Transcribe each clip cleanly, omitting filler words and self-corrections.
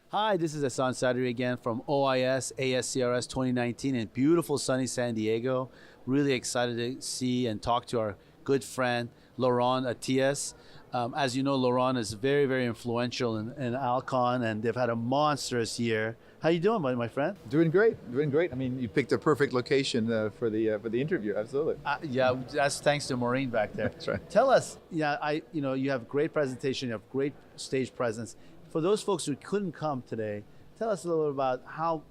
Hi, this is Hassan Sadri again from OIS ASCRS 2019 in beautiful sunny San Diego. Really excited to see and talk to our good friend Laurent at TS. As you know, Laurent is very, very influential in Alcon, and they've had a monstrous year. How you doing, my friend? Doing great, doing great. I mean, you picked a perfect location for the interview. Absolutely. Yeah, that's thanks to Maureen back there. That's right. Tell us, you have great presentation, you have great stage presence. For those folks who couldn't come today, tell us a little bit about how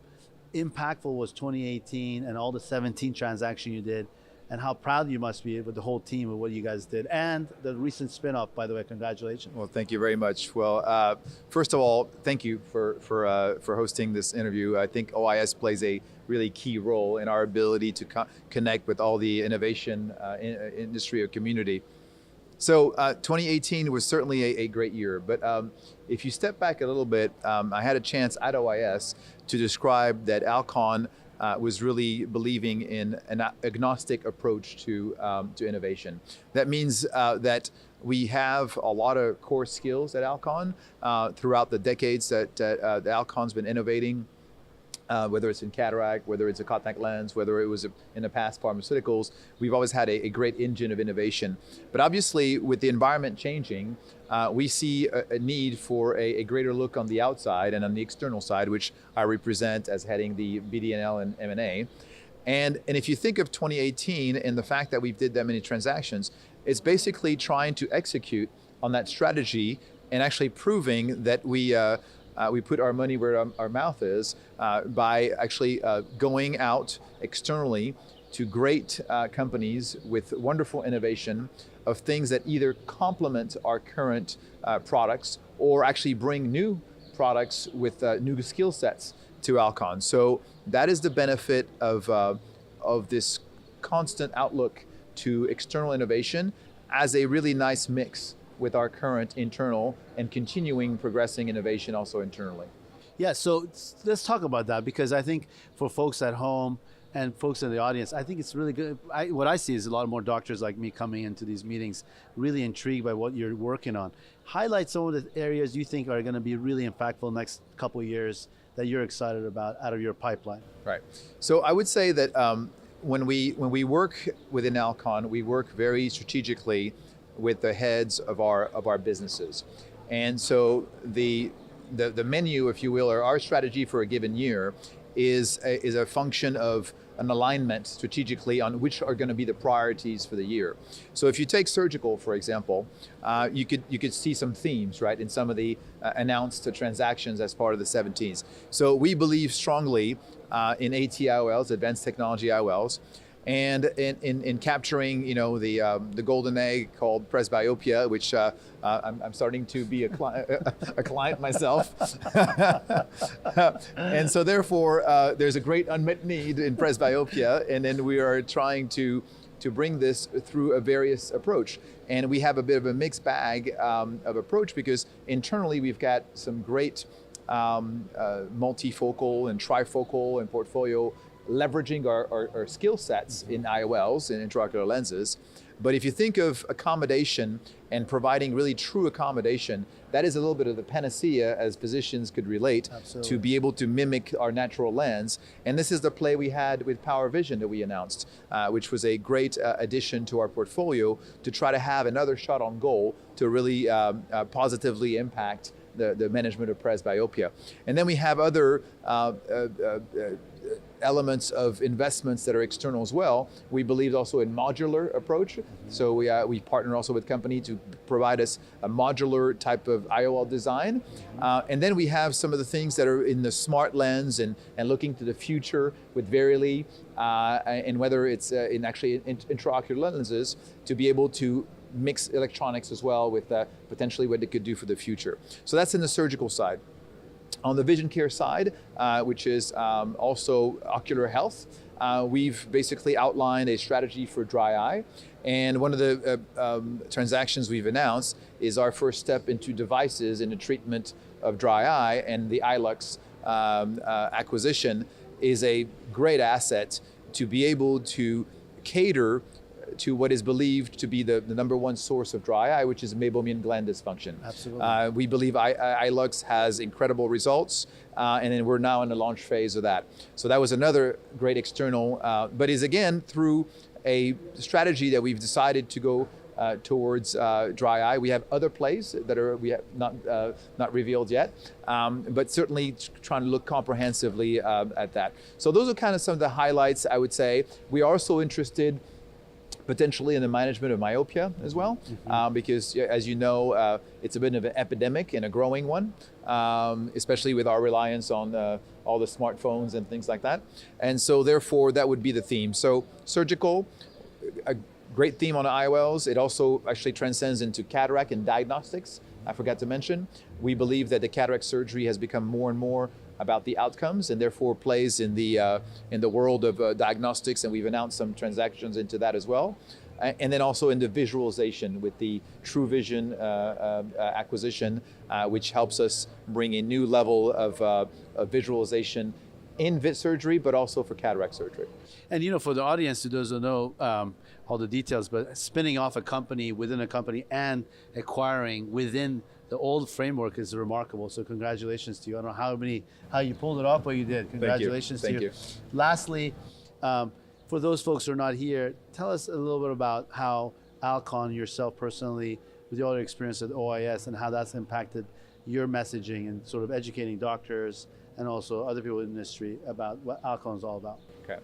impactful was 2018 and all the 17 transactions you did, and how proud you must be with the whole team of what you guys did, and the recent spin-off, by the way. Congratulations. Well, thank you very much. Well, first of all, thank you for hosting this interview. I think OIS plays a really key role in our ability to connect with all the innovation industry or community. So 2018 was certainly a great year, but if you step back a little bit, I had a chance at OIS to describe that Alcon was really believing in an agnostic approach to innovation. That means that we have a lot of core skills at Alcon throughout the decades that Alcon's been innovating. Whether it's in cataract, whether it's a contact lens, whether it was in the past pharmaceuticals, we've always had a great engine of innovation. But obviously, with the environment changing, we see a need for a greater look on the outside and on the external side, which I represent as heading the BD&L and M&A. And if you think of 2018 and the fact that we did that many transactions, it's basically trying to execute on that strategy and actually proving that we put our money where our mouth is by actually going out externally to great companies with wonderful innovation of things that either complement our current products or actually bring new products with new skill sets to Alcon. So that is the benefit of this constant outlook to external innovation as a really nice mix with our current internal and continuing progressing innovation also internally. Yeah, so let's talk about that, because I think for folks at home and folks in the audience, I think it's really good. What I see is a lot more doctors like me coming into these meetings, really intrigued by what you're working on. Highlight some of the areas you think are going to be really impactful next couple of years that you're excited about out of your pipeline. Right. So I would say that when we work within Alcon, we work very strategically with the heads of our businesses. And so the menu, if you will, or our strategy for a given year is a function of an alignment strategically on which are going to be the priorities for the year. So if you take surgical, for example, you could see some themes, right, in some of the announced transactions as part of the 17s. So we believe strongly in AT-IOLs, advanced technology IOLs, and in capturing, the golden egg called presbyopia, which I'm starting to be a client myself, and so therefore there's a great unmet need in presbyopia, and then we are trying to bring this through a various approach. And we have a bit of a mixed bag of approach, because internally we've got some great multifocal and trifocal and portfolio leveraging our skill sets in IOLs and intraocular lenses. But if you think of accommodation and providing really true accommodation, that is a little bit of the panacea, as physicians could relate. Absolutely. To be able to mimic our natural lens. And this is the play we had with Power Vision that we announced, which was a great addition to our portfolio to try to have another shot on goal to really positively impact the management of presbyopia. And then we have other elements of investments that are external as well. We believe also in modular approach. Mm-hmm. So we partner also with company to provide us a modular type of IOL design. Mm-hmm. And then we have some of the things that are in the smart lens and looking to the future with Verily, and whether it's in actually intraocular lenses, to be able to mix electronics as well with potentially what it could do for the future. So that's in the surgical side. On the vision care side, which is also ocular health, we've basically outlined a strategy for dry eye. And one of the transactions we've announced is our first step into devices in the treatment of dry eye, and the iLux acquisition is a great asset to be able to cater to what is believed to be the number one source of dry eye, which is meibomian gland dysfunction. Absolutely. We believe iLux has incredible results, and then we're now in the launch phase of that. So that was another great external, but is again through a strategy that we've decided to go towards dry eye. We have other plays that we have not revealed yet, but certainly trying to look comprehensively at that. So those are kind of some of the highlights, I would say. We are also interested potentially in the management of myopia as well, because as you know, it's a bit of an epidemic and a growing one, especially with our reliance on all the smartphones and things like that. And so therefore that would be the theme. So surgical, a great theme on IOLs. It also actually transcends into cataract and diagnostics. I forgot to mention, we believe that the cataract surgery has become more and more about the outcomes and therefore plays in the world of diagnostics, and we've announced some transactions into that as well. And then also in the visualization with the True Vision acquisition, which helps us bring a new level of visualization in vit surgery, but also for cataract surgery. And you know, for the audience who doesn't know all the details, but spinning off a company within a company and acquiring within the old framework is remarkable. So congratulations to you. I don't know how you pulled it off, but you did. Congratulations to you. Thank you. Lastly, for those folks who are not here, tell us a little bit about how Alcon, yourself personally, with all your experience at OIS, and how that's impacted your messaging and sort of educating doctors and also other people in the industry about what Alcon is all about. Okay.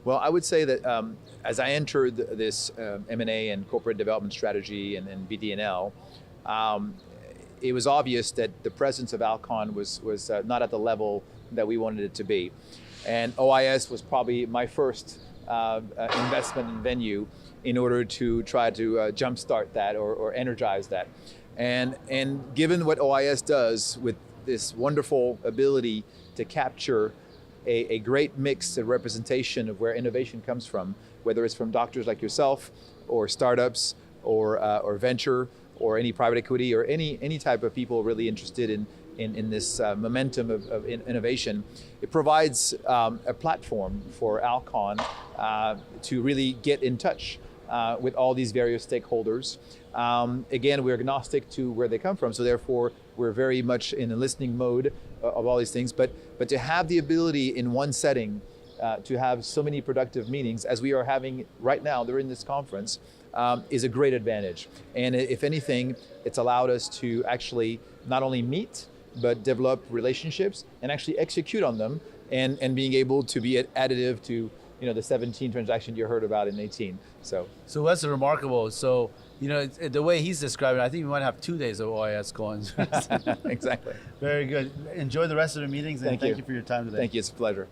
Well, I would say that as I entered this M&A and corporate development strategy and BD&L, it was obvious that the presence of Alcon was not at the level that we wanted it to be. And OIS was probably my first investment in venue in order to try to jumpstart that or energize that. And given what OIS does with this wonderful ability to capture a great mix and representation of where innovation comes from, whether it's from doctors like yourself or startups or venture or any private equity or any type of people really interested in this momentum of innovation. It provides a platform for Alcon to really get in touch with all these various stakeholders. Again, we're agnostic to where they come from, so therefore we're very much in a listening mode of all these things, but to have the ability in one setting to have so many productive meetings as we are having right now during this conference is a great advantage. And if anything, it's allowed us to actually not only meet, but develop relationships and actually execute on them and being able to be additive to the 17 transactions you heard about in 18. So that's remarkable. So, the way he's describing it, I think we might have 2 days of OIS going. Exactly. Very good. Enjoy the rest of the meetings, and thank you for your time today. Thank you. It's a pleasure.